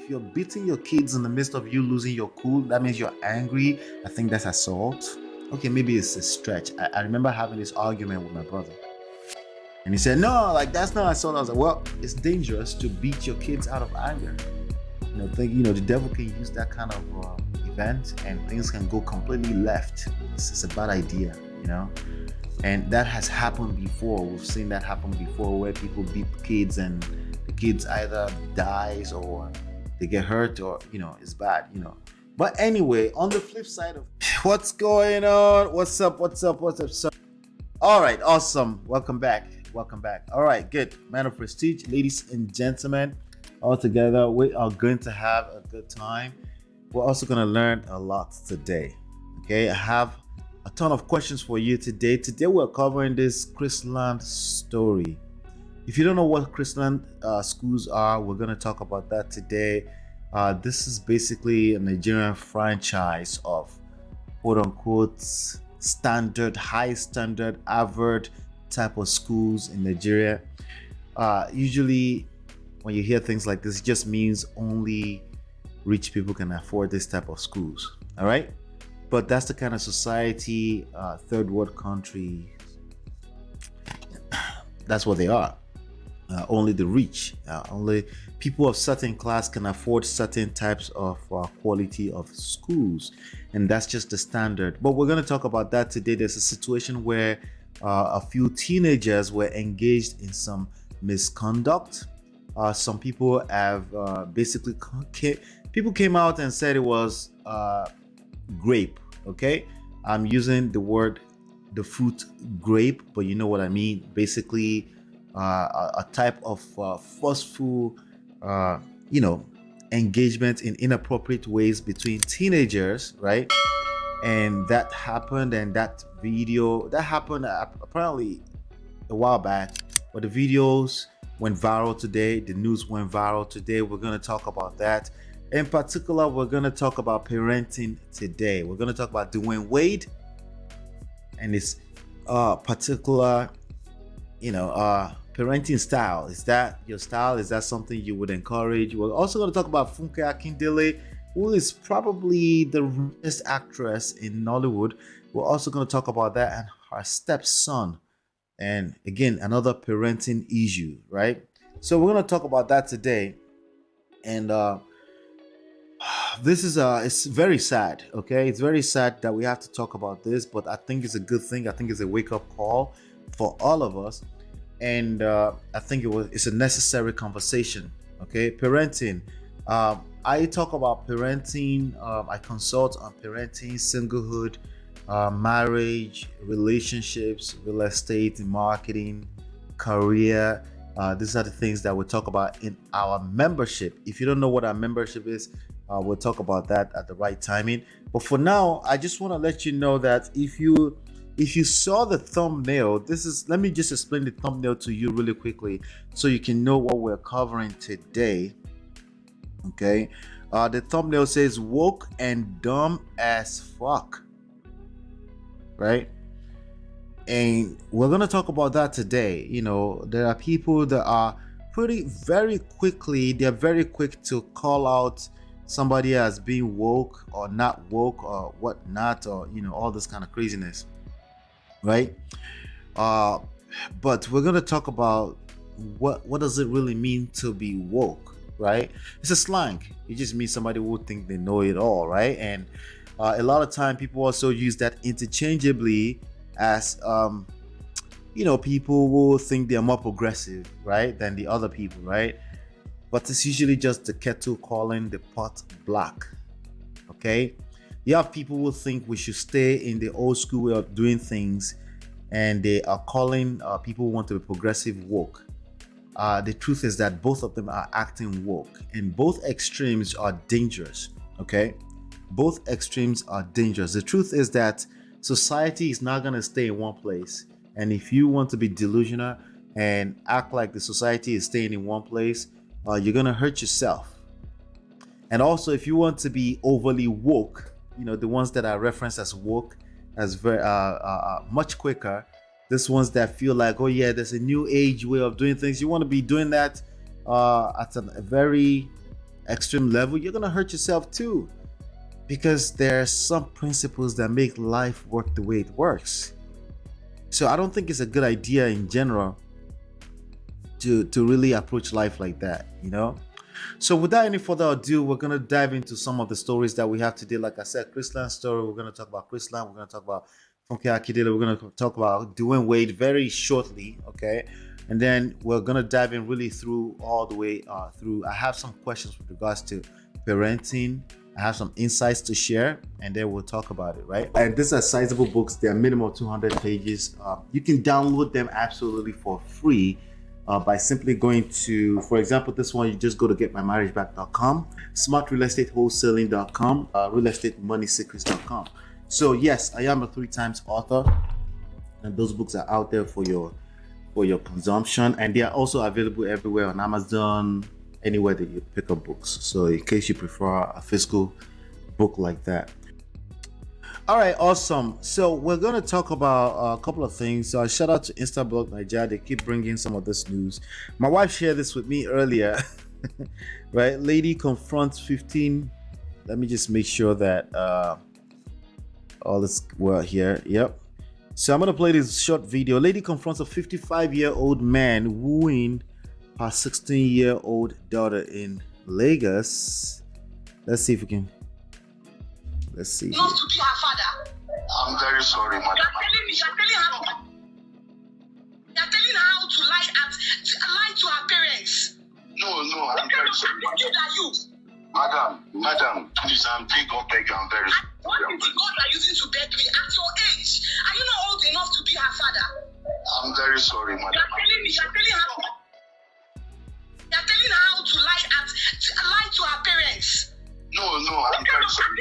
if you're beating your kids in the midst of you losing your cool, that means you're angry. I think that's assault. Okay, maybe it's a stretch. I remember having this argument with my brother, and he said, "No, like that's not assault." I was like, "Well, it's dangerous to beat your kids out of anger. The devil can use that kind of event, and things can go completely left. It's a bad idea, you know." And that has happened before. We've seen that happen before, where people beat kids and the kids either dies or they get hurt, or it's bad. But anyway, on the flip side of what's going on, what's up, so all right, awesome, welcome back. All right, good. Man of prestige, ladies and gentlemen, all together, we are going to have a good time. We're also going to learn a lot today. Okay, I have a ton of questions for you today. Today we're covering this Chrisland story. If you don't know what Chrisland schools are, we're going to talk about that today. This is basically a Nigerian franchise of quote unquote standard, high standard, average type of schools in Nigeria. Usually when you hear things like this, it just means only rich people can afford this type of schools. All right. But that's the kind of society, third world country, that's what they are. Only the rich, only people of certain class can afford certain types of quality of schools. And that's just the standard. But we're going to talk about that today. There's a situation where a few teenagers were engaged in some misconduct. Some people have people came out and said it was grape. Okay, I'm using the fruit grape, but you know what I mean. Basically a type of forceful engagement in inappropriate ways between teenagers, right? And that happened, and that happened apparently a while back, but the videos went viral today. The news went viral today. We're going to talk about that. In particular, we're going to talk about parenting today. We're going to talk about Dwayne Wade and his particular, parenting style. Is that your style? Is that something you would encourage? We're also going to talk about Funke Akindele, who is probably the richest actress in Nollywood. We're also going to talk about that and her stepson. And again, another parenting issue, right? So we're going to talk about that today. And this is it's very sad. Okay, it's very sad that we have to talk about this, but I think it's a good thing. I think it's a wake-up call for all of us, and I think it's a necessary conversation. Okay, parenting. I talk about parenting. I consult on parenting, singlehood, marriage, relationships, real estate, marketing, career. These are the things that we talk about in our membership. If you don't know what our membership is, we'll talk about that at the right timing. But for now, I just want to let you know that if you saw the thumbnail, let me just explain the thumbnail to you really quickly so you can know what we're covering today. Okay, the thumbnail says woke and dumb as fuck, right? And we're going to talk about that today. There are people that are very quick to call out somebody as being woke or not woke or whatnot, or all this kind of craziness, right? But we're going to talk about what does it really mean to be woke, right? It's a slang. It just means somebody who think they know it all, right? And a lot of time people also use that interchangeably as people will think they're more progressive, right, than the other people, right? But it's usually just the kettle calling the pot black. Okay, you have people who think we should stay in the old school way of doing things, and they are calling people who want to be progressive woke. The truth is that both of them are acting woke, and both extremes are dangerous. Okay, both extremes are dangerous. The truth is that society is not going to stay in one place, and if you want to be delusional and act like the society is staying in one place, you're going to hurt yourself. And also, if you want to be overly woke, the ones that are referenced as woke as very much quicker, these ones that feel like, oh yeah, there's a new age way of doing things, you want to be doing that at a very extreme level, you're gonna hurt yourself too. Because there are some principles that make life work the way it works. So I don't think it's a good idea in general to really approach life like that, you know? So without any further ado, we're gonna dive into some of the stories that we have today. Like I said, Chris story, we're gonna talk about Chris, we're gonna talk about Funke Akindele, we're gonna talk about Dwayne Wade very shortly, okay? And then we're gonna dive in really through all the way through. I have some questions with regards to parenting. I have some insights to share, and then we'll talk about it, right? And these are sizable books. They're minimum 200 pages. You can download them absolutely for free by simply going to, for example, this one, you just go to getmymarriageback.com, smartrealestateWholesaling.com, realestatemoneysecrets.com. So yes, I am a 3 times author, and those books are out there for your consumption, and they are also available everywhere on Amazon, anywhere that you pick up books. So in case you prefer a physical book like that. All right, awesome. So we're going to talk about a couple of things. So shout out to Instablog Nigeria. They keep bringing some of this news. My wife shared this with me earlier. Right, lady confronts 15. Let me just make sure that all this well here. Yep. So I'm going to play this short video. Lady confronts a 55-year-old man wooing her 16-year-old daughter in Lagos. Let's see if we can. Let's see. Not to be her father. I'm very sorry, madam. You're telling her how to lie to her parents. No, I'm very sorry, madam. Madam, please, I'm big up, beg, I'm very sorry. What is the God you're using to beg me? At your age, are you not old enough to be her father? I'm very sorry, madam. You're telling her how to lie to her parents. No, I'm very sorry,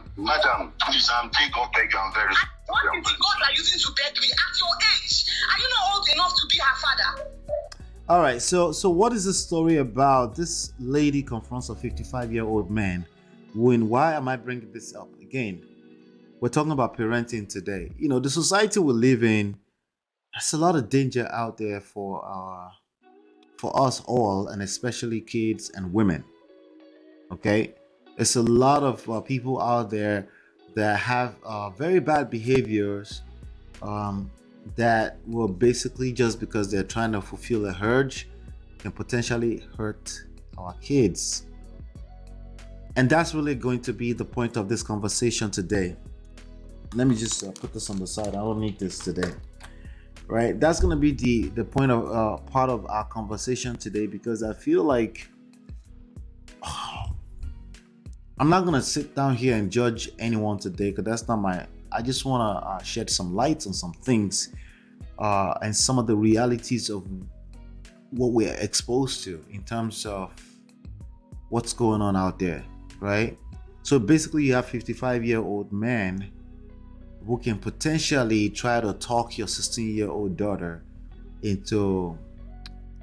madam, please, I'm big up, beg, I'm very sorry. What is the God you're using to beg me? At your age, are you not old enough to be her father? All right, so what is this story about? This lady confronts a 55-year-old man. Why am I bringing this up? Again, we're talking about parenting today. You know, the society we live in, there's a lot of danger out there for us all, and especially kids and women. Okay, there's a lot of people out there that have very bad behaviors that will basically, just because they're trying to fulfill a urge, can potentially hurt our kids. And that's really going to be the point of this conversation today. Let me just put this on the side. I don't need this today. Right, that's going to be the point of part of our conversation today, because I feel like I'm not going to sit down here and judge anyone today, because that's not my. I just want to shed some light on some things and some of the realities of what we're exposed to in terms of what's going on out there, right? So basically, you have 55-year-old man who can potentially try to talk your 16-year-old daughter into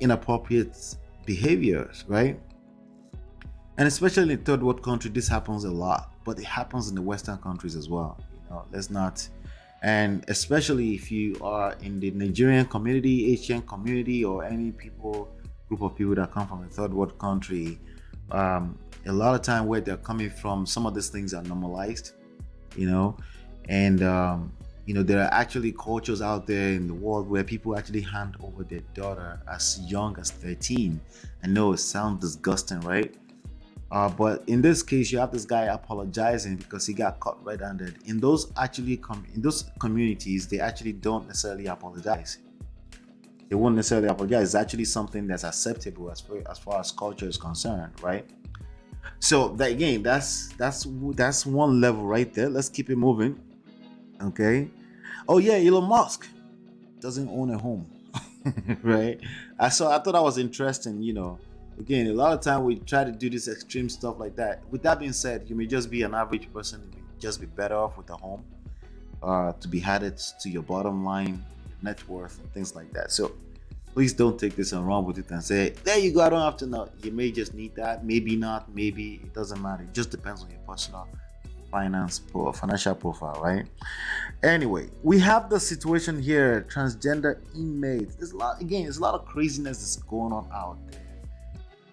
inappropriate behaviors, right? And especially in third world country, this happens a lot, but it happens in the Western countries as well. You know, let's not, and especially if you are in the Nigerian community, Asian community, or any group of people that come from a third world country, a lot of time where they're coming from, some of these things are normalized, you know. And you know, there are actually cultures out there in the world where people actually hand over their daughter as young as 13. I know it sounds disgusting, right? But in this case, you have this guy apologizing because he got caught red-handed. In those communities, they actually don't necessarily apologize. They won't necessarily apologize. It's actually something that's acceptable as far as culture is concerned, right? So that, again, that's one level right there. Let's keep it moving. Okay. Oh yeah, Elon Musk doesn't own a home, right? I thought that was interesting. You know, again, a lot of time we try to do this extreme stuff like that. With that being said, you may just be an average person. You may just be better off with a home to be added to your bottom line, net worth, and things like that. So please don't take this and run with it and say, there you go, I don't have to know. You may just need that, maybe not, maybe it doesn't matter. It just depends on your personal financial profile, right? Anyway, we have the situation here, transgender inmates. There's a lot of craziness that's going on out there.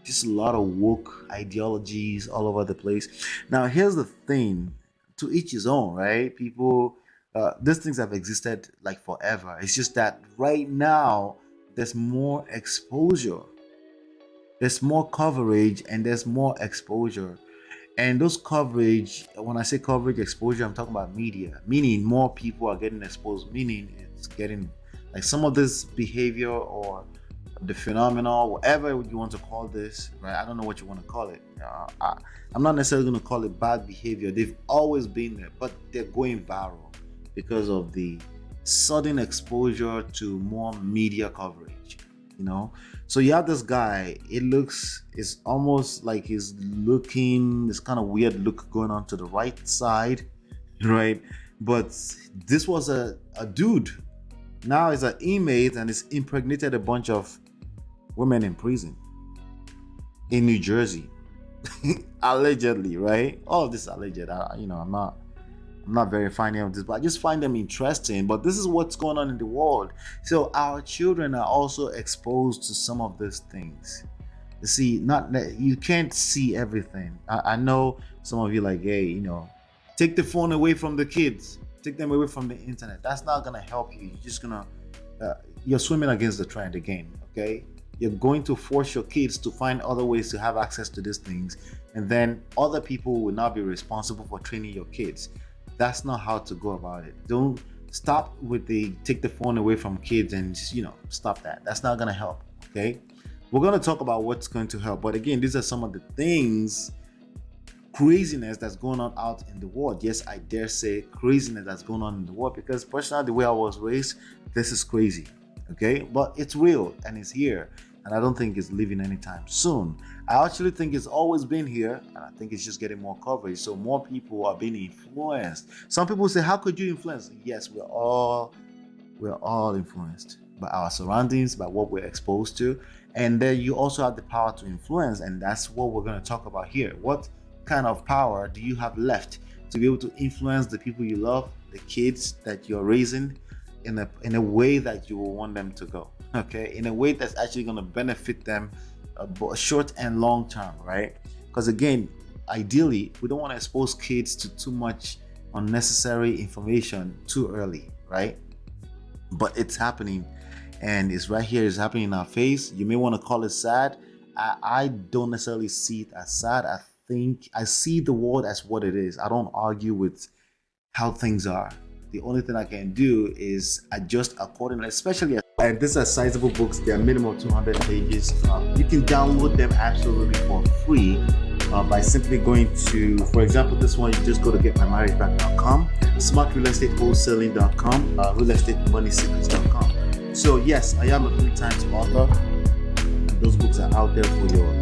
just a lot of woke ideologies all over the place. Now, here's the thing: to each his own, right? People, these things have existed like forever. It's just that right now there's more exposure, there's more coverage, and there's more exposure. And those coverage, when I say coverage exposure, I'm talking about media, meaning more people are getting exposed, meaning it's getting like some of this behavior or the phenomenon, whatever you want to call this, right? I don't know what you want to call it. I'm not necessarily going to call it bad behavior. They've always been there, but they're going viral because of the sudden exposure to more media coverage, you know. So you have this guy, it's almost like he's looking, this kind of weird look going on to the right side, right? But this was a dude. Now he's an inmate and he's impregnated a bunch of women in prison in New Jersey. Allegedly, right? All of this alleged. I'm not verifying any of this, but I just find them interesting. But this is what's going on in the world. So our children are also exposed to some of these things. You see, not that you can't see everything. I know some of you like, hey, take the phone away from the kids, take them away from the internet. That's not gonna help you. You're just gonna you're swimming against the trend again. Okay, you're going to force your kids to find other ways to have access to these things, and then other people will not be responsible for training your kids. That's not how to go about it. Don't stop with the take the phone away from kids and just, stop that. That's not gonna help. Okay, we're gonna talk about what's going to help, but again, these are some of the things, craziness that's going on out in the world. Yes, I dare say craziness that's going on in the world, because personally, the way I was raised, this is crazy. Okay, but it's real and it's here, and I don't think it's leaving anytime soon. I actually think it's always been here, and I think it's just getting more coverage. So more people are being influenced. Some people say, how could you influence? Yes, we're all influenced by our surroundings, by what we're exposed to. And then you also have the power to influence, and that's what we're going to talk about here. What kind of power do you have left to be able to influence the people you love, the kids that you're raising, in a way that you will want them to go? Okay, in a way that's actually going to benefit them, short and long term, right? Because again, ideally, we don't want to expose kids to too much unnecessary information too early, right? But it's happening, and it's right here. It's happening in our face. You may want to call it sad. I don't necessarily see it as sad. I think I see the world as what it is. I don't argue with how things are. The only thing I can do is adjust accordingly, especially. And these are sizable books. They are minimum 200 pages. You can download them absolutely for free by simply going to, for example, this one, you just go to getmymarriageback.com, smartrealestatewholesaling.com, realestatemoneysecrets.com. So yes, I am a 3 times author. And those books are out there for your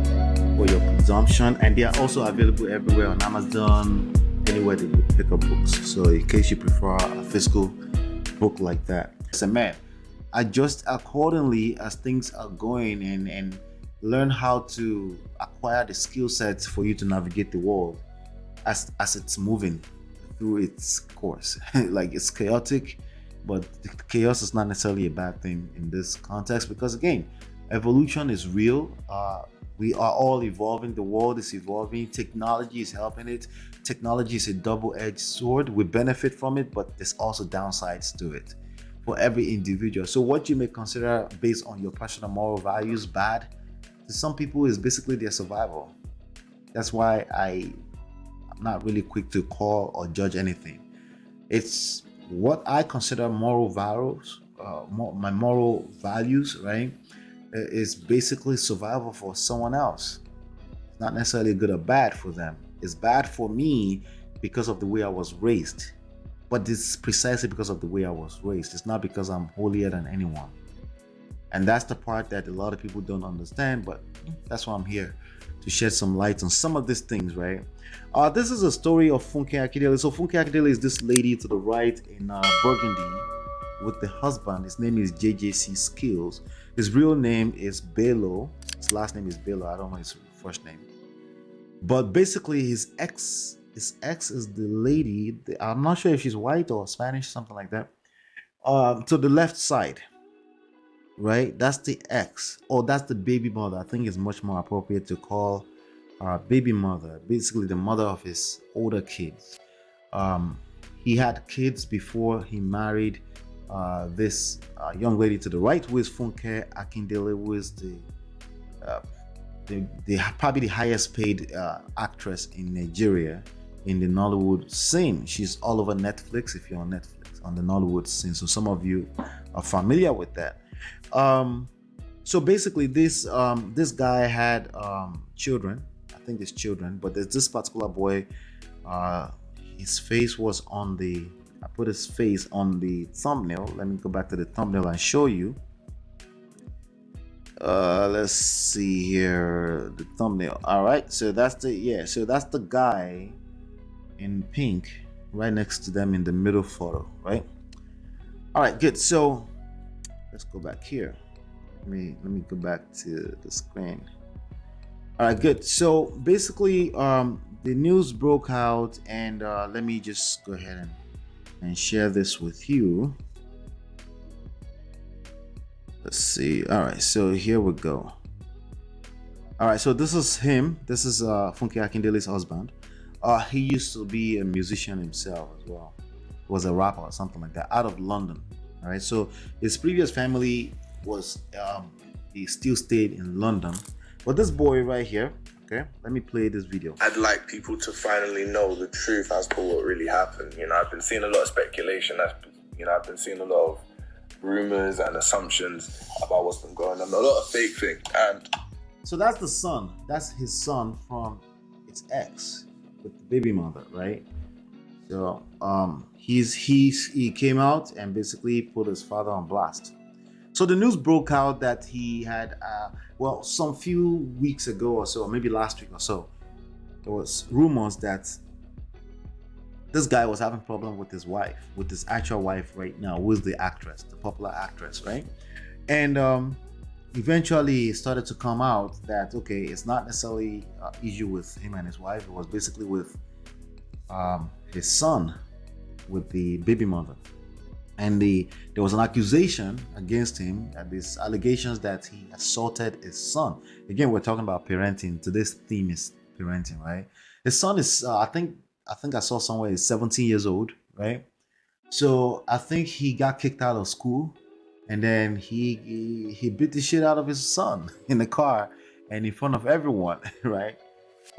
consumption, and they are also available everywhere on Amazon, anywhere that you pick up books. So in case you prefer a physical book like that, as a man, adjust accordingly as things are going, and learn how to acquire the skill sets for you to navigate the world as it's moving through its course. Like, it's chaotic, but the chaos is not necessarily a bad thing in this context, because again, evolution is real. We are all evolving. The world is evolving. Technology is helping it. Technology is a double-edged sword. We benefit from it, but there's also downsides to it for every individual. So what you may consider based on your personal moral values bad, to some people is basically their survival. That's why I'm not really quick to call or judge anything. It's what I consider moral values, my moral values, right? Is basically survival for someone else. It's not necessarily good or bad for them. It's bad for me because of the way I was raised. But this is precisely because of the way I was raised. It's not because I'm holier than anyone. And that's the part that a lot of people don't understand, but that's why I'm here, to shed some light on some of these things, right? This is a story of Funke Akindele. So Funke Akindele is this lady to the right in Burgundy with the husband. His name is JJC Skills. His real name is Bello. His last name is Bello. I don't know his first name. But basically, his ex is the lady. I'm not sure if she's white or Spanish, something like that. To the left side. right? That's the ex, or that's the baby mother. I think it's much more appropriate to call baby mother, basically the mother of his older kids. Um, he had kids before he married this young lady to the right, who is Funke Akindele, who is uh, the probably the highest paid actress in Nigeria in the Nollywood scene. She's all over Netflix if you're on Netflix on the Nollywood scene. So some of you are familiar with that. So basically, this guy had children. I think it's children, but there's this particular boy. His face was on the. I put his face on the thumbnail. Let me go back to the thumbnail and show you. Let's see here, the thumbnail. All right, so that's the guy in pink right next to them in the middle photo, right? All right, good. So let's go back here. Let me go back to the screen. All right, good. So basically, the news broke out, and let me just go ahead and share this with you. Let's see. All right, so here we go. All right, so this is him. This is Funke Akindele's husband. He used to be a musician himself as well. He was a rapper or something like that, out of London. All right, so his previous family was he still stayed in London, but this boy right here. Okay, let me play this video. I'd like people to finally know the truth as to what really happened. You know, I've been seeing a lot of speculation. I've been seeing a lot of rumors and assumptions about what's been going on. A lot of fake things. And so that's the son. That's his son from its ex with the baby mother, right? So he came out and basically put his father on blast. So the news broke out that he had some few weeks ago or so, maybe last week or so, there was rumors that this guy was having problem with his wife, with his actual wife right now, who is the actress, the popular actress, right? And eventually it started to come out that, okay, it's not necessarily an issue with him and his wife. It was basically with his son, with the baby mother. And there was an accusation against him, these allegations that he assaulted his son. Again, we're talking about parenting. Today's theme is parenting, right? His son is, I think I saw somewhere he's 17 years old, right? So I think he got kicked out of school, and then he beat the shit out of his son in the car and in front of everyone, right?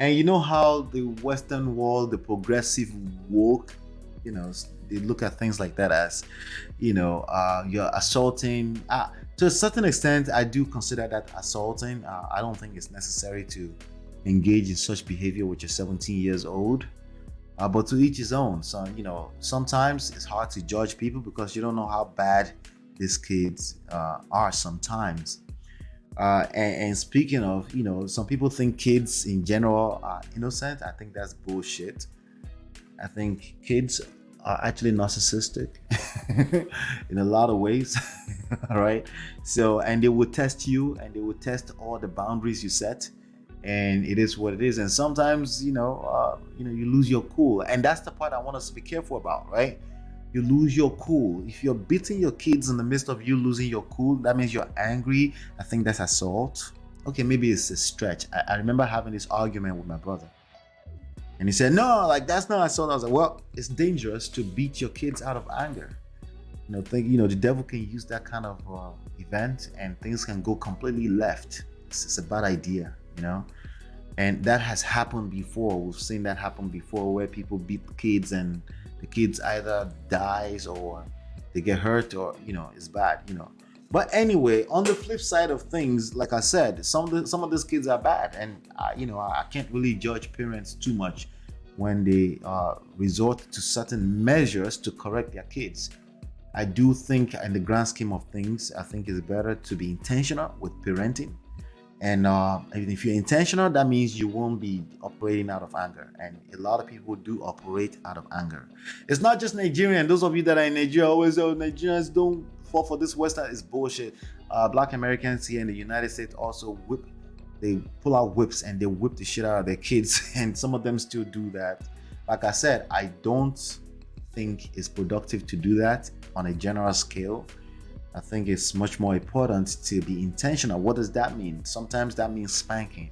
And you know how the Western world, the progressive woke, you know, they look at things like that as, you know, you're assaulting. To a certain extent, I do consider that assaulting. I don't think it's necessary to engage in such behavior with your 17 years old. But to each his own. So, you know, sometimes it's hard to judge people because you don't know how bad these kids are sometimes. And speaking of, you know, some people think kids in general are innocent. I think that's bullshit. I think kids are actually narcissistic in a lot of ways. All right. So, and they will test you, and they will test all the boundaries you set. And it is what it is. And sometimes, you you lose your cool. And that's the part I want us to be careful about, right? You lose your cool. If you're beating your kids in the midst of you losing your cool, that means you're angry. I think that's assault. Okay, maybe it's a stretch. I remember having this argument with my brother. And he said, no, like that's not assault. I was like, well, it's dangerous to beat your kids out of anger. The devil can use that kind of event and things can go completely left. It's a bad idea, you know? And that has happened before. We've seen that happen before where people beat kids and the kids either dies or they get hurt or, it's bad, But anyway, on the flip side of things, like I said, some of these kids are bad, and I can't really judge parents too much when they resort to certain measures to correct their kids. I do think, in the grand scheme of things, I think it's better to be intentional with parenting. And if you're intentional, that means you won't be operating out of anger. And a lot of people do operate out of anger. It's not just Nigerian. Those of you that are in Nigeria always say, Nigerians don't fall for this Western. It's bullshit. Black Americans here in the United States also they pull out whips and they whip the shit out of their kids. And some of them still do that. Like I said, I don't think it's productive to do that on a general scale. I think it's much more important to be intentional. What does that mean? Sometimes that means spanking.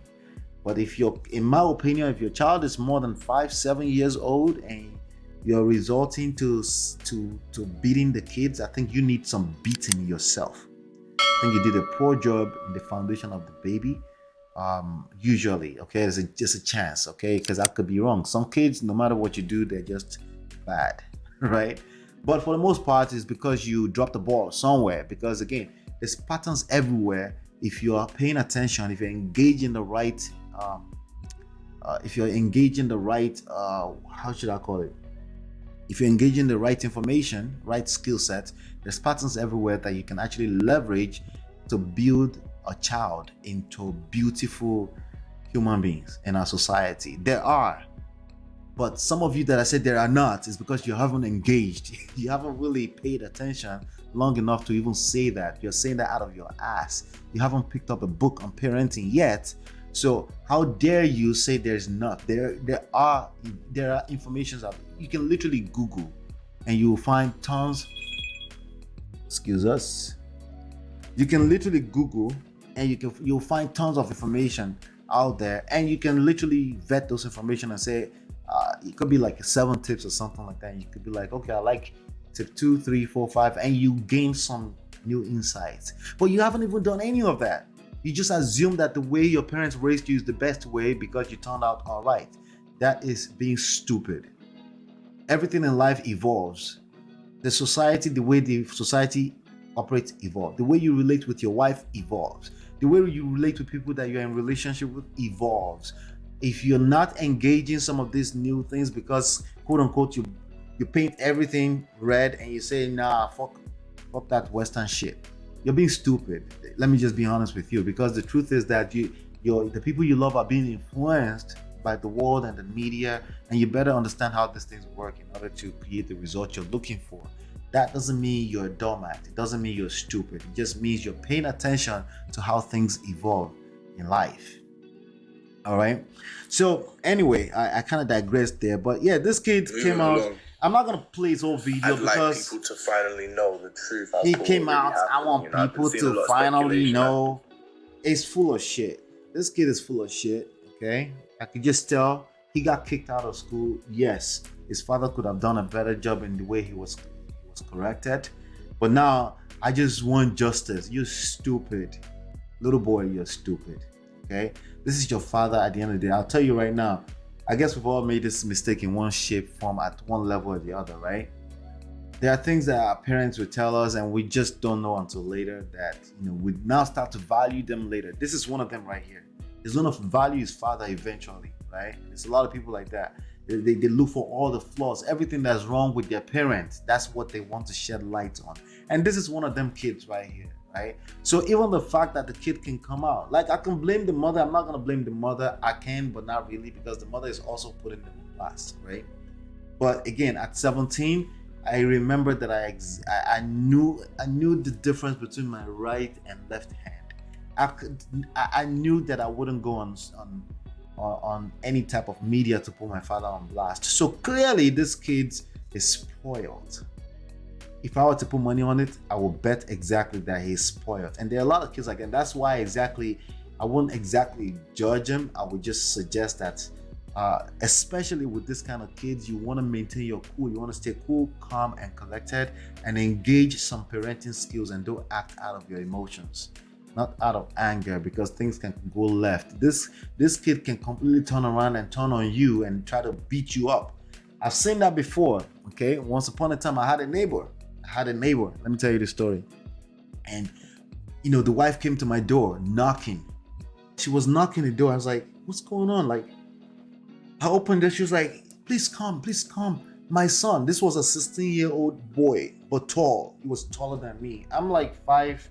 But if you're, in my opinion, if your child is more than 5, 7 years old and you're resorting to beating the kids, I think you need some beating yourself. I think you did a poor job in the foundation of the baby. Usually, okay, there's just a chance, okay, because I could be wrong. Some kids, no matter what you do, they're just bad, right? But for the most part, it's because you dropped the ball somewhere. Because again, there's patterns everywhere. If you are paying attention, if you're engaging the right, how should I call it? If you're engaging the right information, right skill set, there's patterns everywhere that you can actually leverage to build a child into beautiful human beings in our society. There are, but some of you that I said there are not is because you haven't engaged. You haven't really paid attention long enough to even say that. You're saying that out of your ass. You haven't picked up a book on parenting yet. So how dare you say there's not? There are informations out. You can literally Google and you will find tons. Excuse us. You can literally Google and you'll find tons of information out there, and you can literally vet those information and say it could be like 7 tips or something like that. And you could be like, okay, I like tip 2, 3, 4, 5, and you gain some new insights. But you haven't even done any of that. You just assume that the way your parents raised you is the best way because you turned out all right. That is being stupid. Everything in life evolves. The way the society operates evolves. The way you relate with your wife evolves. The way you relate with people that you're in relationship with evolves. If you're not engaging some of these new things because, quote unquote, you paint everything red and you say, nah, fuck that Western shit, you're being stupid. Let me just be honest with you, because the truth is that the people you love are being influenced by the world and the media, and you better understand how these things work in order to create the result you're looking for. That doesn't mean you're a doormat. It doesn't mean you're stupid. It just means you're paying attention to how things evolve in life. All right. So anyway, I kind of digressed there, but yeah, this kid came out. I'm not gonna play his whole video I'd because like people to finally know the truth. he came out. I want people to finally know. It's full of shit. This kid is full of shit. Okay, I could just tell he got kicked out of school. Yes, his father could have done a better job in the way he was corrected, but now I just want justice. You're stupid, little boy. You're stupid. Okay, this is your father. At the end of the day, I'll tell you right now. I guess we've all made this mistake in one shape, form, at one level or the other, right? There are things that our parents would tell us and we just don't know until later that, we now start to value them later. This is one of them right here. He's going to value his father eventually, right? There's a lot of people like that. They look for all the flaws, everything that's wrong with their parents. That's what they want to shed light on. And this is one of them kids right here. Right? So even the fact that the kid can come out, like I can blame the mother. I'm not gonna blame the mother. I can, but not really, because the mother is also putting them last, right? But again, at 17, I remember that I knew the difference between my right and left hand. I knew that I wouldn't go on any type of media to put my father on blast. So clearly, this kid is spoiled. If I were to put money on it, I will bet exactly that he's spoiled. And there are a lot of kids like that. And that's why I wouldn't exactly judge him. I would just suggest that, especially with this kind of kids, you want to maintain your cool. You want to stay cool, calm, and collected, and engage some parenting skills, and don't act out of your emotions, not out of anger, because things can go left. This kid can completely turn around and turn on you and try to beat you up. I've seen that before. Okay, once upon a time, I had a neighbor. Let me tell you the story. And the wife came to my door knocking. She was knocking the door. I was like, what's going on? Like, I opened it. She was like, please come. My son, this was a 16-year-old boy, but tall. He was taller than me. I'm like 5,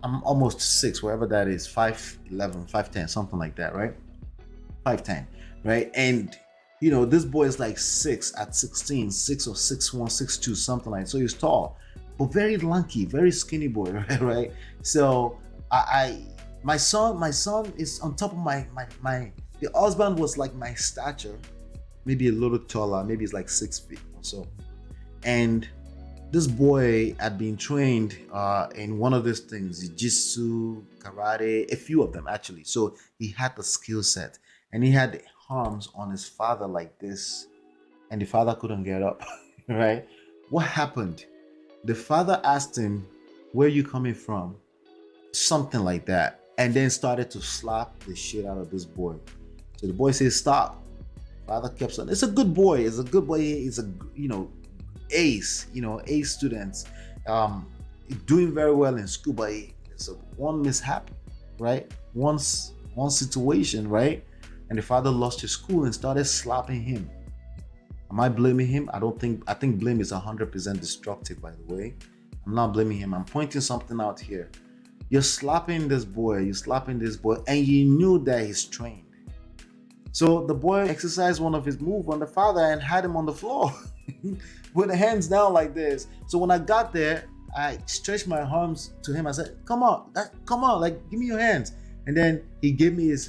I'm almost 6, wherever that is, 5'11", 5'10", something like that, right? 5'10", right? And this boy is like 6 at 16, 6 or 6'1", 6'2", something like that. So he's tall, but very lanky, very skinny boy, right? So my son is on top of the husband was like my stature, maybe a little taller, maybe it's like 6 feet or so. And this boy had been trained in one of these things, jiu-jitsu, karate, a few of them actually. So he had the skill set, and he had arms on his father like this, and the father couldn't get up. Right? What happened? The father asked him, "Where you coming from?" Something like that, and then started to slap the shit out of this boy. So the boy says, "Stop." Father kept on. It's a good boy. It's a good boy. He's a ace. Ace students, doing very well in school. But it's one mishap, right? One situation, right? And the father lost his school and started slapping him. Am I blaming him? I think blame is 100% destructive, by the way. I'm not blaming him. I'm pointing something out here. You're slapping this boy, and you knew that he's trained. So the boy exercised one of his moves on the father and had him on the floor with the hands down like this. So when I got there, I stretched my arms to him. I said, come on, like, give me your hands. And then he gave me his